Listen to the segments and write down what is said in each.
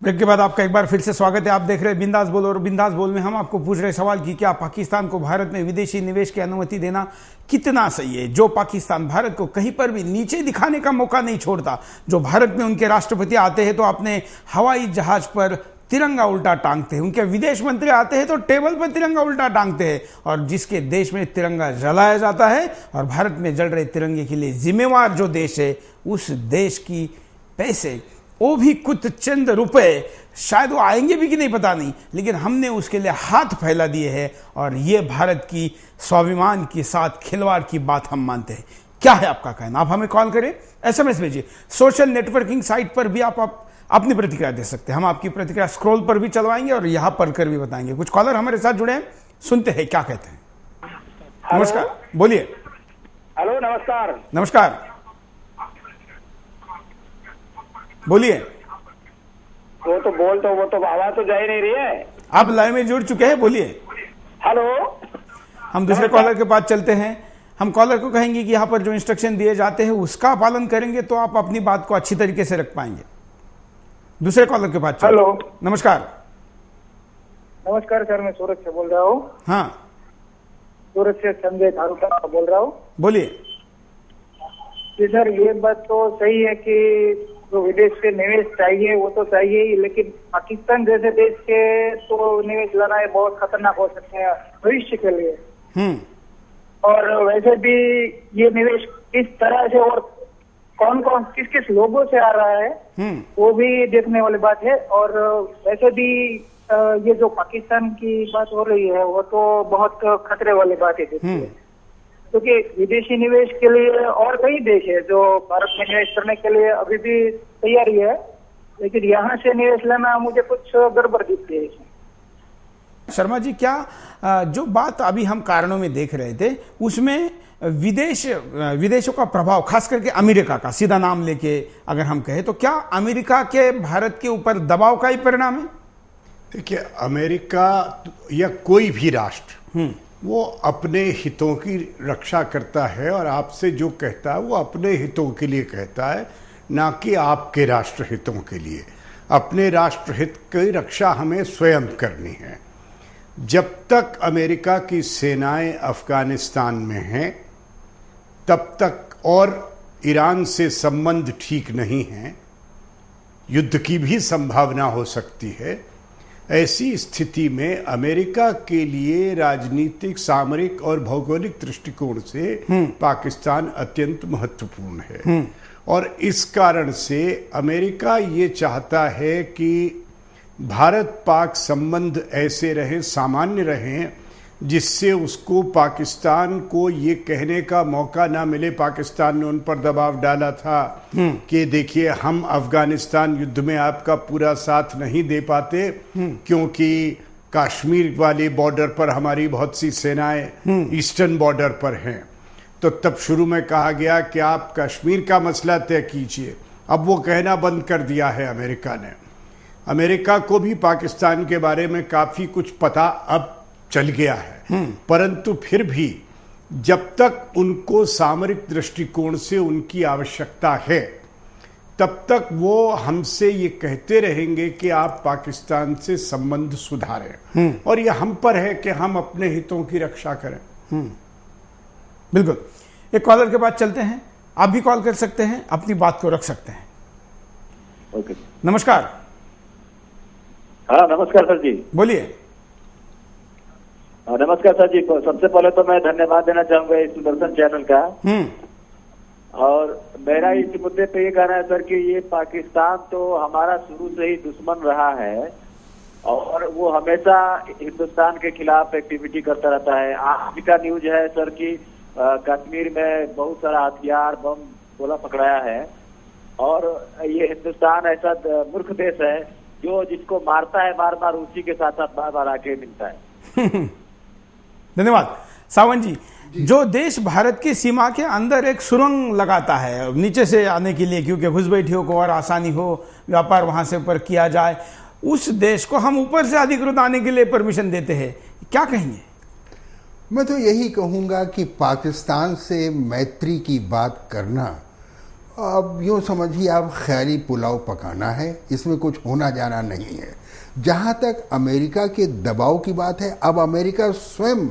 Break के बाद आपका एक बार फिर से स्वागत है। आप देख रहे हैं बिंदास बोल, और बिंदास बोल में हम आपको पूछ रहे सवाल कि क्या पाकिस्तान को भारत में विदेशी निवेश की अनुमति देना कितना सही है। जो पाकिस्तान भारत को कहीं पर भी नीचे दिखाने का मौका नहीं छोड़ता, जो भारत में उनके राष्ट्रपति आते हैं तो अपने हवाई जहाज पर तिरंगा उल्टा टांगते हैं, उनके विदेश मंत्री आते हैं तो टेबल पर तिरंगा उल्टा टांगते हैं, और जिसके देश में तिरंगा जलाया जाता है और भारत में जल रहे तिरंगे के लिए जिम्मेवार जो देश है, उस देश की पैसे वो भी कुछ चंद रुपए, शायद वो आएंगे भी कि नहीं पता नहीं, लेकिन हमने उसके लिए हाथ फैला दिए हैं, और ये भारत की स्वाभिमान के साथ खिलवाड़ की बात हम मानते हैं। क्या है आपका कहना? आप हमें कॉल करें, एसएमएस भेजिए, सोशल नेटवर्किंग साइट पर भी आप अपनी प्रतिक्रिया दे सकते हैं। हम आपकी प्रतिक्रिया स्क्रॉल पर भी चलवाएंगे और यहां पढ़कर भी बताएंगे। कुछ कॉलर हमारे साथ जुड़े हैं, सुनते हैं क्या कहते हैं। नमस्कार, बोलिए। हेलो, नमस्कार। नमस्कार, बोलिए। वो तो आवाज तो जा ही नहीं रही है। आप लाइव में जुड़ चुके हैं, बोलिए। हेलो, हम दूसरे कॉलर के पास चलते हैं। हम कॉलर को कहेंगे कि यहाँ पर जो इंस्ट्रक्शन दिए जाते हैं उसका पालन करेंगे तो आप अपनी बात को अच्छी तरीके से रख पाएंगे। दूसरे कॉलर के पास। हेलो, नमस्कार। नमस्कार सर, मैं सूरत से बोल रहा हूँ। हाँ, सूरत से संजय धारुका बोल रहा हूँ। बोलिए। जी सर, ये बात तो सही है कि जो विदेश से निवेश चाहिए वो तो चाहिए ही, लेकिन पाकिस्तान जैसे देश के तो निवेश लाना है बहुत खतरनाक हो सकते हैं भविष्य के लिए। और वैसे भी ये निवेश किस तरह से और कौन कौन किस किस लोगों से आ रहा है वो भी देखने वाली बात है। और वैसे भी ये जो पाकिस्तान की बात हो रही है वो तो बहुत खतरे वाली बात है, क्योंकि विदेशी निवेश के लिए और कई देश है जो भारत में निवेश करने के लिए अभी भी तैयारी है, लेकिन यहाँ से निवेश लेना मुझे कुछ गड़बड़ दिखती है इसमें। शर्मा जी, क्या जो बात अभी हम कारणों में देख रहे थे उसमें विदेशों का प्रभाव, खास करके अमेरिका का, सीधा नाम लेके अगर हम कहें तो क्या अमेरिका के भारत के ऊपर दबाव का ही परिणाम है? देखिए, अमेरिका या कोई भी राष्ट्र वो अपने हितों की रक्षा करता है, और आपसे जो कहता है वो अपने हितों के लिए कहता है, ना कि आपके राष्ट्र हितों के लिए। अपने राष्ट्र हित की रक्षा हमें स्वयं करनी है। जब तक अमेरिका की सेनाएं अफगानिस्तान में हैं तब तक, और ईरान से संबंध ठीक नहीं है, युद्ध की भी संभावना हो सकती है। ऐसी स्थिति में अमेरिका के लिए राजनीतिक, सामरिक और भौगोलिक दृष्टिकोण से पाकिस्तान अत्यंत महत्वपूर्ण है। और इस कारण से अमेरिका ये चाहता है कि भारत पाक संबंध ऐसे रहे, सामान्य रहें, जिससे उसको पाकिस्तान को ये कहने का मौका ना मिले। पाकिस्तान ने उन पर दबाव डाला था कि देखिए, हम अफगानिस्तान युद्ध में आपका पूरा साथ नहीं दे पाते क्योंकि कश्मीर वाले बॉर्डर पर हमारी बहुत सी सेनाएं ईस्टर्न बॉर्डर पर हैं। तो तब शुरू में कहा गया कि आप कश्मीर का मसला तय कीजिए। अब वो कहना बंद कर दिया है अमेरिका ने। अमेरिका को भी पाकिस्तान के बारे में काफी कुछ पता अब चल गया है, परंतु फिर भी जब तक उनको सामरिक दृष्टिकोण से उनकी आवश्यकता है तब तक वो हमसे ये कहते रहेंगे कि आप पाकिस्तान से संबंध सुधारें, और ये हम पर है कि हम अपने हितों की रक्षा करें। बिल्कुल। एक कॉलर के बाद चलते हैं। आप भी कॉल कर सकते हैं, अपनी बात को रख सकते हैं। ओके, नमस्कार। हाँ, नमस्कार सर जी, बोलिए। नमस्कार सर जी। सबसे पहले तो मैं धन्यवाद देना चाहूंगा इस सुदर्शन चैनल का। और मेरा इस मुद्दे पे ये कहना है सर कि ये पाकिस्तान तो हमारा शुरू से ही दुश्मन रहा है, और वो हमेशा हिंदुस्तान के खिलाफ एक्टिविटी करता रहता है। आज का न्यूज है सर कि कश्मीर में बहुत सारा हथियार, बम, गोला पकड़ाया है, और ये हिंदुस्तान ऐसा मूर्ख देश है जो जिसको मारता है बार बार उसी के साथ साथ बार बार आके मिलता है। धन्यवाद सावंत जी। जो देश भारत की सीमा के अंदर एक सुरंग लगाता है नीचे से आने के लिए, क्योंकि घुसपैठियों को और आसानी हो, व्यापार वहां से ऊपर किया जाए, उस देश को हम ऊपर से अधिकृत आने के लिए परमिशन देते हैं, क्या कहेंगे? मैं तो यही कहूंगा कि पाकिस्तान से मैत्री की बात करना अब यूँ समझिए, आप ख्याली पुलाव पकाना है, इसमें कुछ होना जाना नहीं है। जहाँ तक अमेरिका के दबाव की बात है, अब अमेरिका स्वयं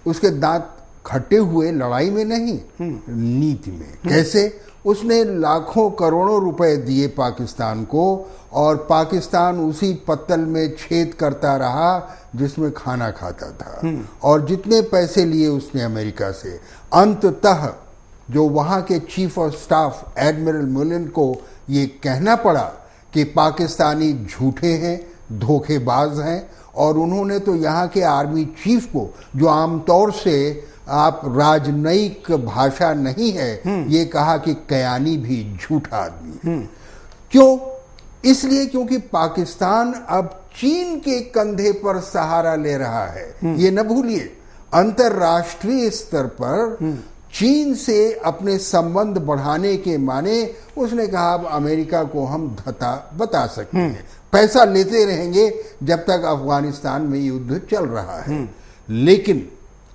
उसके दांत खट्टे हुए लड़ाई में नहीं, नीति में। कैसे? उसने लाखों करोड़ों रुपए दिए पाकिस्तान को, और पाकिस्तान उसी पत्तल में छेद करता रहा जिसमें खाना खाता था। और जितने पैसे लिए उसने अमेरिका से, अंततः जो वहाँ के चीफ ऑफ स्टाफ एडमिरल मुलिन को ये कहना पड़ा कि पाकिस्तानी झूठे हैं, धोखेबाज हैं, और उन्होंने तो यहाँ के आर्मी चीफ को, जो आमतौर से आप राजनयिक भाषा नहीं है, ये कहा कि कयानी भी झूठा आदमी है। क्यों? इसलिए क्योंकि पाकिस्तान अब चीन के कंधे पर सहारा ले रहा है। ये न भूलिए, अंतर्राष्ट्रीय स्तर पर चीन से अपने संबंध बढ़ाने के माने उसने कहा अब अमेरिका को हम धता बता सकते हैं, पैसा लेते रहेंगे जब तक अफगानिस्तान में युद्ध चल रहा है। लेकिन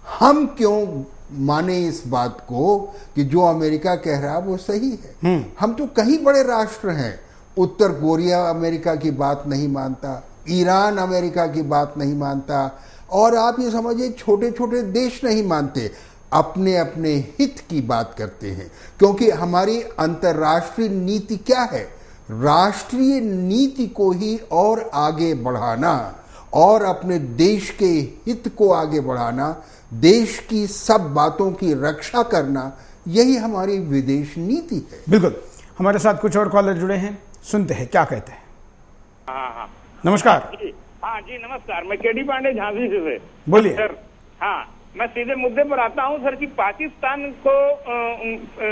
हम क्यों माने इस बात को कि जो अमेरिका कह रहा है वो सही है? हम तो कई बड़े राष्ट्र हैं। उत्तर कोरिया अमेरिका की बात नहीं मानता, ईरान अमेरिका की बात नहीं मानता, और आप ये समझिए छोटे छोटे देश नहीं मानते, अपने अपने हित की बात करते हैं। क्योंकि हमारी अंतर्राष्ट्रीय नीति क्या है? राष्ट्रीय नीति को ही और आगे बढ़ाना और अपने देश के हित को आगे बढ़ाना, देश की सब बातों की रक्षा करना, यही हमारी विदेश नीति है। बिल्कुल। हमारे साथ कुछ और कॉलर जुड़े हैं, सुनते हैं क्या कहते हैं। हाँ, नमस्कार। हाँ जी नमस्कार, मैं केडी पांडे झांसी से। बोलिए सर। हाँ, मैं सीधे मुद्दे पर आता हूँ सर कि पाकिस्तान को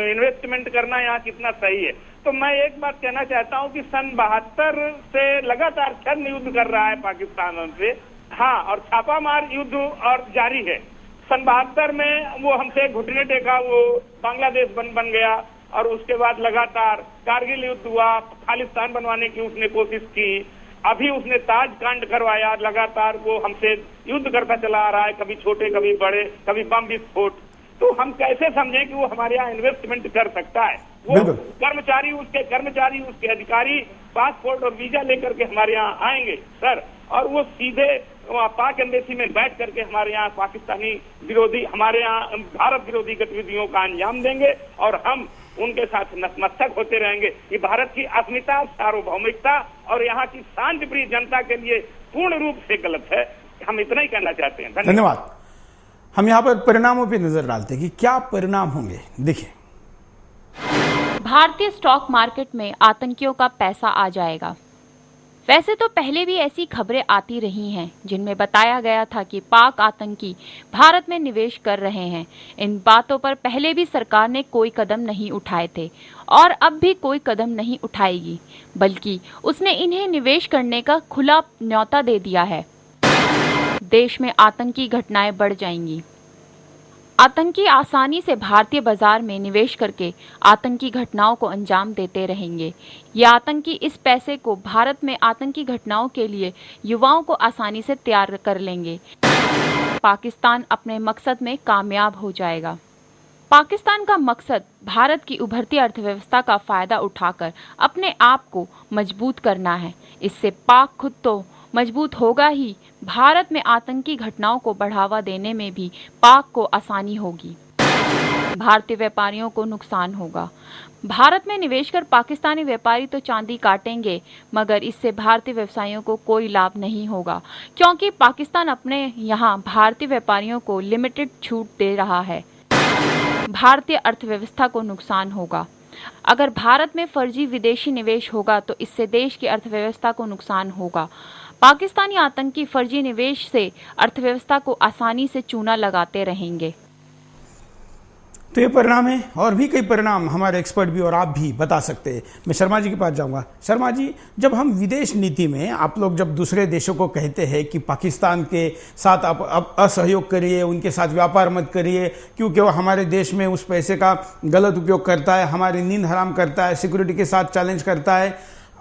इन्वेस्टमेंट करना यहाँ कितना सही है। तो मैं एक बात कहना चाहता हूँ कि सन 72 से लगातार छद्म युद्ध कर रहा है पाकिस्तान हमसे। हाँ, और छापामार युद्ध और जारी है। सन 72 में वो हमसे घुटने टेका, वो बांग्लादेश बन गया, और उसके बाद लगातार कारगिल युद्ध हुआ, खालिस्तान बनवाने की उसने कोशिश की, अभी उसने ताज कांड करवाया, लगातार वो हमसे युद्ध करता चला आ रहा है, कभी छोटे कभी बड़े, कभी बम विस्फोट। तो हम कैसे समझें कि वो हमारे यहाँ इन्वेस्टमेंट कर सकता है? वो कर्मचारी, उसके अधिकारी पासपोर्ट और वीजा लेकर के हमारे यहाँ आएंगे सर, और वो सीधे पाक एम्बेसी में बैठ करके हमारे यहाँ पाकिस्तानी विरोधी, हमारे यहाँ भारत विरोधी गतिविधियों का अंजाम देंगे, और हम उनके साथ नतमस्तक होते रहेंगे। ये भारत की अस्मिता, सार्वभौमिकता और यहाँ की शांतिप्रिय जनता के लिए पूर्ण रूप से गलत है। हम इतना ही कहना चाहते हैं। धन्यवाद। हम यहाँ पर परिणामों पर नजर डालते हैं कि क्या परिणाम होंगे। देखिए, भारतीय स्टॉक मार्केट में आतंकियों का पैसा आ जाएगा। वैसे तो पहले भी ऐसी खबरें आती रही हैं जिनमें बताया गया था कि पाक आतंकी भारत में निवेश कर रहे हैं। इन बातों पर पहले भी सरकार ने कोई कदम नहीं उठाए थे और अब भी कोई कदम नहीं उठाएगी, बल्कि उसने इन्हें निवेश करने का खुला न्योता दे दिया है। देश में आतंकी घटनाएं बढ़ जाएंगी। आतंकी आसानी से भारतीय बाजार में निवेश करके आतंकी घटनाओं को अंजाम देते रहेंगे। ये आतंकी इस पैसे को भारत में आतंकी घटनाओं के लिए युवाओं को आसानी से तैयार कर लेंगे। पाकिस्तान अपने मकसद में कामयाब हो जाएगा। पाकिस्तान का मकसद भारत की उभरती अर्थव्यवस्था का फायदा उठाकर अपने आप को मजबूत करना है। इससे पाक खुद तो मजबूत होगा ही, भारत में आतंकी घटनाओं को बढ़ावा देने में भी पाक को आसानी होगी। भारतीय व्यापारियों को नुकसान होगा। भारत में निवेश कर पाकिस्तानी व्यापारी तो चांदी काटेंगे, मगर इससे भारतीय व्यवसायियों को कोई लाभ नहीं होगा, क्योंकि पाकिस्तान अपने यहाँ भारतीय व्यापारियों को लिमिटेड छूट दे रहा है। भारतीय अर्थव्यवस्था को नुकसान होगा। अगर भारत में फर्जी विदेशी निवेश होगा तो इससे देश की अर्थव्यवस्था को नुकसान होगा। पाकिस्तानी आतंकी फर्जी निवेश से अर्थव्यवस्था को आसानी से चूना लगाते रहेंगे। तो ये परिणाम है, और भी कई परिणाम हमारे एक्सपर्ट भी और आप भी बता सकते हैं। मैं शर्मा जी के पास जाऊंगा। शर्मा जी, जब हम विदेश नीति में आप लोग जब दूसरे देशों को कहते हैं कि पाकिस्तान के साथ आप असहयोग करिए, उनके साथ व्यापार मत करिए, क्योंकि वो हमारे देश में उस पैसे का गलत उपयोग करता है, हमारी नींद हराम करता है, सिक्योरिटी के साथ चैलेंज करता है,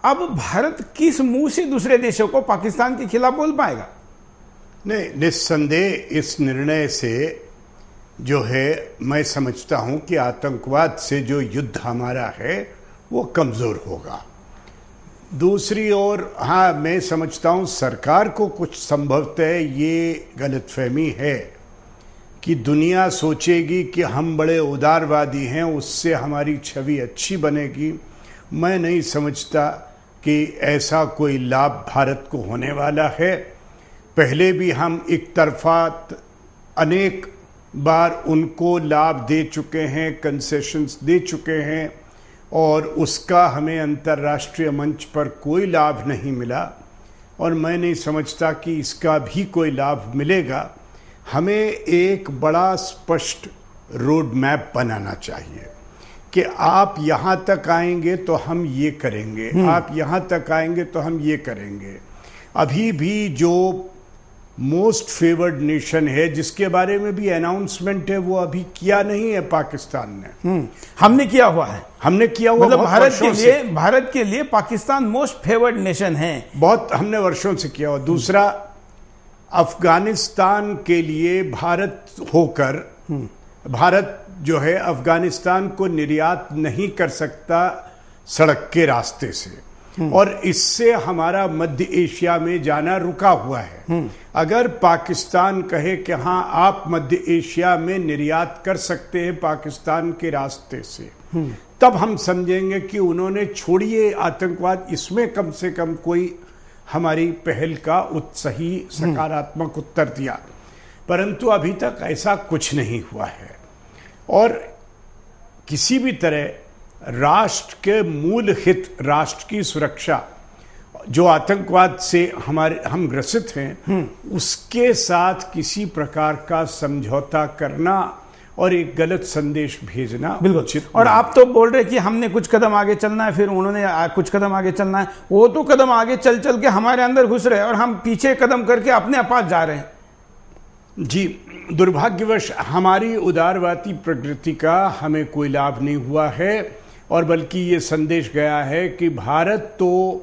अब भारत किस मुंह से दूसरे देशों को पाकिस्तान के खिलाफ बोल पाएगा? नहीं, निस्संदेह इस निर्णय से जो है मैं समझता हूं कि आतंकवाद से जो युद्ध हमारा है वो कमजोर होगा। दूसरी ओर हाँ, मैं समझता हूं सरकार को कुछ संभवतः ये गलतफहमी है कि दुनिया सोचेगी कि हम बड़े उदारवादी हैं, उससे हमारी छवि अच्छी बनेगी। मैं नहीं समझता कि ऐसा कोई लाभ भारत को होने वाला है। पहले भी हम एक तरफा अनेक बार उनको लाभ दे चुके हैं, कंसेशंस दे चुके हैं, और उसका हमें अंतर्राष्ट्रीय मंच पर कोई लाभ नहीं मिला, और मैं नहीं समझता कि इसका भी कोई लाभ मिलेगा। हमें एक बड़ा स्पष्ट रोड मैप बनाना चाहिए कि आप यहाँ तक आएंगे तो हम ये करेंगे, आप यहाँ तक आएंगे तो हम ये करेंगे। अभी भी जो मोस्ट फेवर्ड नेशन है, जिसके बारे में भी अनाउंसमेंट है, वो अभी किया नहीं है पाकिस्तान ने। हमने किया हुआ है, हमने किया हुआ, मतलब बहुत भारत के लिए पाकिस्तान मोस्ट फेवर्ड नेशन है, बहुत हमने वर्षों से किया हुआ। दूसरा, अफगानिस्तान के लिए भारत होकर भारत जो है अफगानिस्तान को निर्यात नहीं कर सकता सड़क के रास्ते से, और इससे हमारा मध्य एशिया में जाना रुका हुआ है। अगर पाकिस्तान कहे कि हाँ आप मध्य एशिया में निर्यात कर सकते हैं पाकिस्तान के रास्ते से, तब हम समझेंगे कि उन्होंने छोड़िए आतंकवाद, इसमें कम से कम कोई हमारी पहल का सही सकारात्मक उत्तर दिया। परंतु अभी तक ऐसा कुछ नहीं हुआ है, और किसी भी तरह राष्ट्र के मूल हित, राष्ट्र की सुरक्षा, जो आतंकवाद से हम ग्रसित हैं, उसके साथ किसी प्रकार का समझौता करना और एक गलत संदेश भेजना उचित। और आप तो बोल रहे कि हमने कुछ कदम आगे चलना है, फिर उन्होंने कुछ कदम आगे चलना है। वो तो कदम आगे चल चल के हमारे अंदर घुस रहे हैं और हम पीछे कदम करके अपने पास जा रहे हैं। जी, दुर्भाग्यवश हमारी उदारवादी प्रकृति का हमें कोई लाभ नहीं हुआ है, और बल्कि ये संदेश गया है कि भारत तो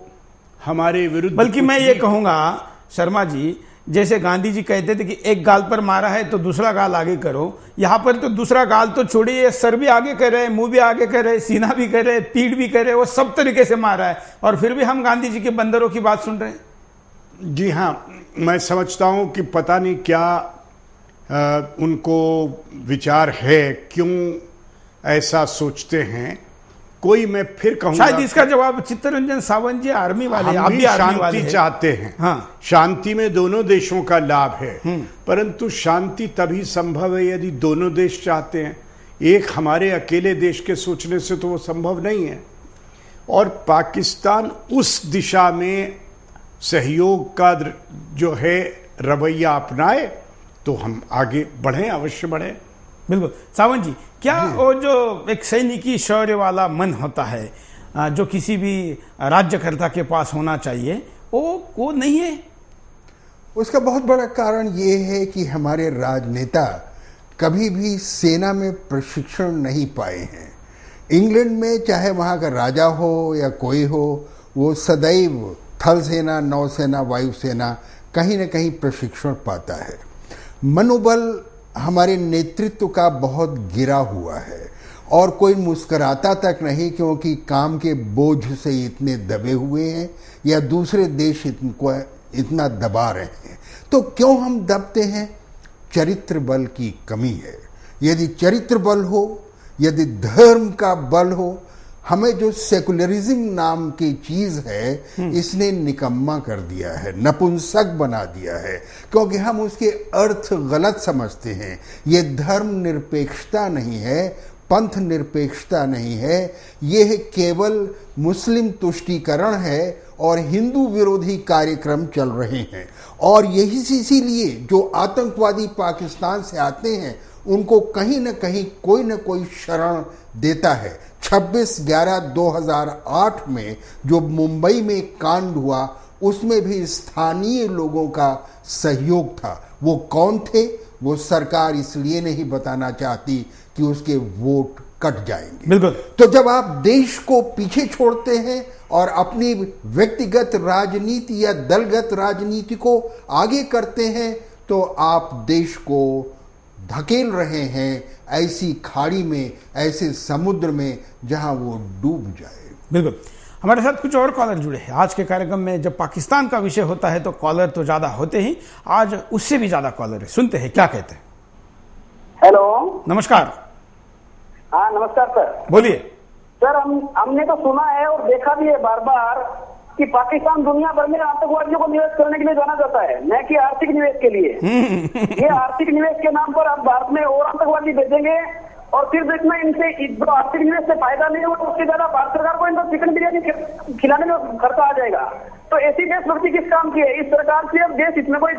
हमारे विरुद्ध, बल्कि मैं ये कहूंगा शर्मा जी, जैसे गांधी जी कहते थे कि एक गाल पर मारा है तो दूसरा गाल आगे करो, यहां पर तो दूसरा गाल तो छोड़िए, सर भी आगे कर रहे, मुंह भी आगे कर रहे, सीना भी कर रहे, पीठ भी कर रहे, वो सब तरीके से मारा है, और फिर भी हम गांधी जी के बंदरों की बात सुन रहे हैं। जी हाँ, मैं समझता हूं कि पता नहीं क्या उनको विचार है, क्यों ऐसा सोचते हैं। कोई, मैं फिर कहूंगा, शायद इसका जवाब चित्तरंजन सावंत जी आर्मी वाले, हम भी शांति चाहते हैं। हाँ, शांति में दोनों देशों का लाभ है, परंतु शांति तभी संभव है यदि दोनों देश चाहते हैं। एक हमारे अकेले देश के सोचने से तो वो संभव नहीं है, और पाकिस्तान उस दिशा में सहयोग का जो है रवैया अपनाए तो हम आगे बढ़ें, अवश्य बढ़ें। बिल्कुल। सावंत जी, क्या वो जो एक सैनिकी शौर्य वाला मन होता है जो किसी भी राज्यकर्ता के पास होना चाहिए, वो नहीं है? उसका बहुत बड़ा कारण ये है कि हमारे राजनेता कभी भी सेना में प्रशिक्षण नहीं पाए हैं। इंग्लैंड में चाहे वहाँ का राजा हो या कोई हो, वो सदैव थल सेना, नौसेना, वायुसेना कहीं न कहीं प्रशिक्षण पाता है। मनोबल हमारे नेतृत्व का बहुत गिरा हुआ है, और कोई मुस्कुराता तक नहीं, क्योंकि काम के बोझ से इतने दबे हुए हैं या दूसरे देश इनको इतना दबा रहे हैं। तो क्यों हम दबते हैं? चरित्र बल की कमी है। यदि चरित्र बल हो, यदि धर्म का बल हो, हमें जो सेकुलरिज्म नाम की चीज है इसने निकम्मा कर दिया है, नपुंसक बना दिया है, क्योंकि हम उसके अर्थ गलत समझते हैं। ये धर्म निरपेक्षता नहीं है, पंथ निरपेक्षता नहीं है, यह केवल मुस्लिम तुष्टीकरण है और हिंदू विरोधी कार्यक्रम चल रहे हैं। और यही इसीलिए जो आतंकवादी पाकिस्तान से आते हैं उनको कहीं न कहीं कोई न कोई शरण देता है। 26/11/2008 में जो मुंबई में कांड हुआ, उसमें भी स्थानीय लोगों का सहयोग था। वो कौन थे? वो सरकार इसलिए नहीं बताना चाहती कि उसके वोट कट जाएंगे। बिल्कुल। तो जब आप देश को पीछे छोड़ते हैं और अपनी व्यक्तिगत राजनीति या दलगत राजनीति को आगे करते हैं, तो आप देश को धकेल रहे हैं ऐसी खाड़ी में, ऐसे समुद्र में जहां वो डूब जाए। बिल्कुल। हमारे साथ कुछ और कॉलर जुड़े हैं। आज के कार्यक्रम में जब पाकिस्तान का विषय होता है तो कॉलर तो ज्यादा होते ही, आज उससे भी ज्यादा कॉलर है। सुनते हैं क्या कहते हैं। हेलो, नमस्कार। हाँ नमस्कार सर। बोलिए सर, हमने तो सुना है और देखा भी है बार बार कि पाकिस्तान दुनिया भर में आतंकवादियों को निवेश करने के लिए जाना जाता है, न कि आर्थिक निवेश के लिए। ये आर्थिक निवेश के नाम पर अब भारत में और आतंकवादी भेजेंगे और फिर देखना इनसे जो आर्थिक निवेश से फायदा नहीं होगा उसके ज्यादा भारत सरकार को इनको चिकन बिरयानी खिलाने में खर्चा आ जाएगा। तो ऐसी देशभक्ति किस काम की है? इस सरकार से अब देश इसमें कोई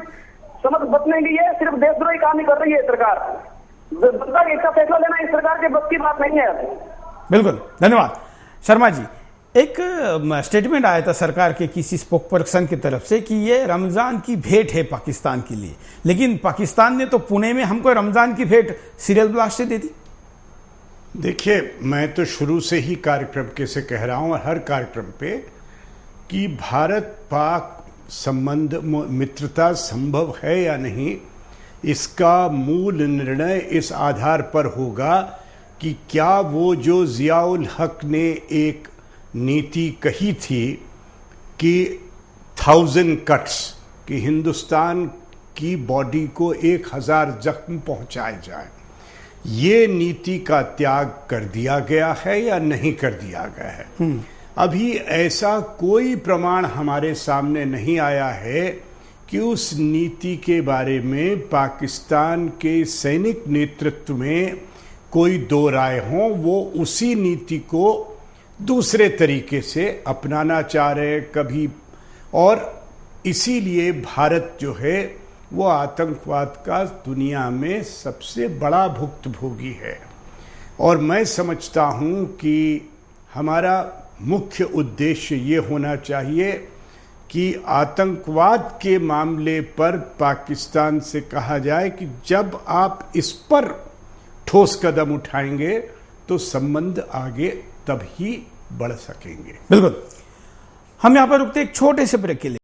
समझ बच नहीं गई है, सिर्फ देशद्रोही काम ही कर रही है सरकार। जनता इसका फैसला लेना इस सरकार के बस की बात नहीं है। बिल्कुल, धन्यवाद। शर्मा जी, एक स्टेटमेंट आया था सरकार के किसी स्पोक पर्सन की तरफ से कि ये रमजान की भेंट है पाकिस्तान के लिए, लेकिन पाकिस्तान ने तो पुणे में हमको रमजान की भेंट सीरियल ब्लास्ट से दे दी। देखिए, मैं तो शुरू से ही कार्यक्रम कैसे कह रहा हूं, और हर कार्यक्रम पे, कि भारत पाक संबंध मित्रता संभव है या नहीं, इसका मूल निर्णय इस आधार पर होगा कि क्या वो जो जियाउल हक ने एक नीति कही थी कि 1000 कट्स, कि हिंदुस्तान की बॉडी को 1000 जख्म पहुंचाए जाए, ये नीति का त्याग कर दिया गया है या नहीं कर दिया गया है। अभी ऐसा कोई प्रमाण हमारे सामने नहीं आया है कि उस नीति के बारे में पाकिस्तान के सैनिक नेतृत्व में कोई दो राय हो। वो उसी नीति को दूसरे तरीके से अपनाना चाह रहे कभी, और इसीलिए भारत जो है वो आतंकवाद का दुनिया में सबसे बड़ा भुक्तभोगी है। और मैं समझता हूँ कि हमारा मुख्य उद्देश्य ये होना चाहिए कि आतंकवाद के मामले पर पाकिस्तान से कहा जाए कि जब आप इस पर ठोस कदम उठाएंगे तो संबंध आगे तब ही बढ़ सकेंगे। बिल्कुल। हम यहाँ पर रुकते एक छोटे से ब्रेक के लिए।